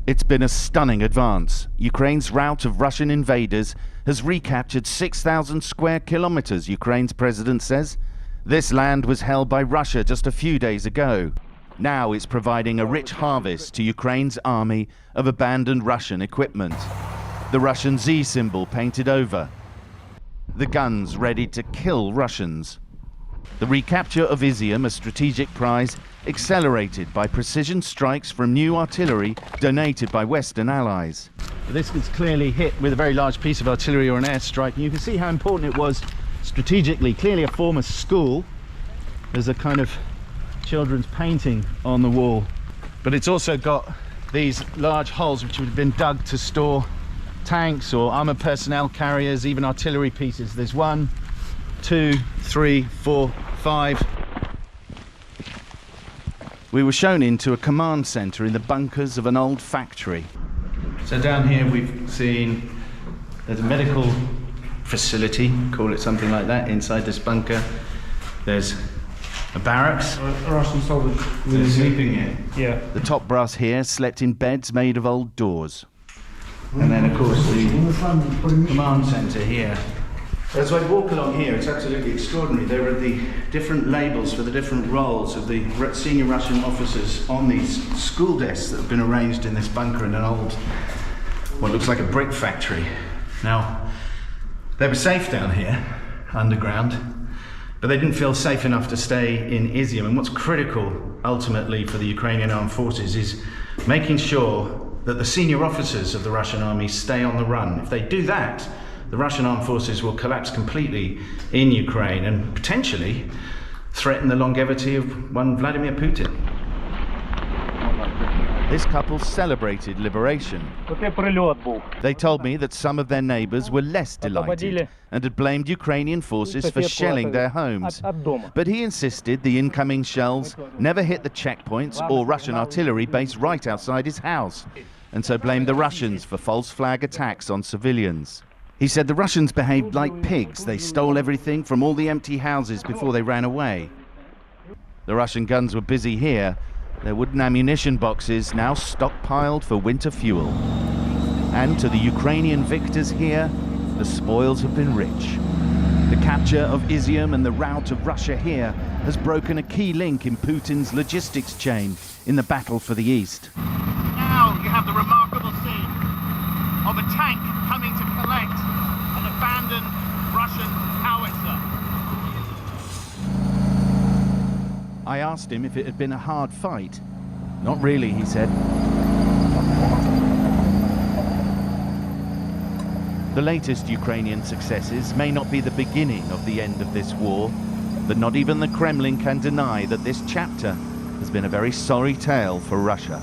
It's been a stunning advance. Ukraine's rout of Russian invaders has recaptured 6,000 square kilometers, Ukraine's president says. This land was held by Russia just a few days ago. Now it's providing a rich harvest to Ukraine's army of abandoned Russian equipment. The Russian Z symbol painted over. The guns ready to kill Russians. The recapture of Ízium, a strategic prize, accelerated by precision strikes from new artillery donated by Western allies. This was clearly hit with a very large piece of artillery or an airstrike, and you can see how important it was strategically. Clearly a former school. There's a kind of children's painting on the wall, but it's also got these large holes which would have been dug to store tanks or armored personnel carriers, even artillery pieces. There's 1, 2, 3, 4, 5. We were shown into a command center in the bunkers of an old factory. So down here we've seen there's a medical facility, call it something like that, inside this bunker. There's a barracks. Russian soldiers sleeping here. Yeah. The top brass here slept in beds made of old doors. And then of course the command center here. As I walk along here, it's absolutely extraordinary. There are the different labels for the different roles of the senior Russian officers on these school desks that have been arranged in this bunker in an old, what looks like a brick factory. Now, they were safe down here, underground, but they didn't feel safe enough to stay in Ízium. And what's critical, ultimately, for the Ukrainian armed forces is making sure that the senior officers of the Russian army stay on the run. If they do that, the Russian armed forces will collapse completely in Ukraine and potentially threaten the longevity of one Vladimir Putin. This couple celebrated liberation. They told me that some of their neighbors were less delighted and had blamed Ukrainian forces for shelling their homes. But he insisted the incoming shells never hit the checkpoints or Russian artillery base right outside his house, and so blamed the Russians for false flag attacks on civilians. He said the Russians behaved like pigs. They stole everything from all the empty houses before they ran away. The Russian guns were busy here, their wooden ammunition boxes now stockpiled for winter fuel. And to the Ukrainian victors here, the spoils have been rich. The capture of Ízium and the rout of Russia here has broken a key link in Putin's logistics chain in the battle for the East. Now you have the remarkable scene of a tank coming to collect an abandoned Russian howitzer. I asked him if it had been a hard fight. Not really, he said. The latest Ukrainian successes may not be the beginning of the end of this war, but not even the Kremlin can deny that this chapter has been a very sorry tale for Russia.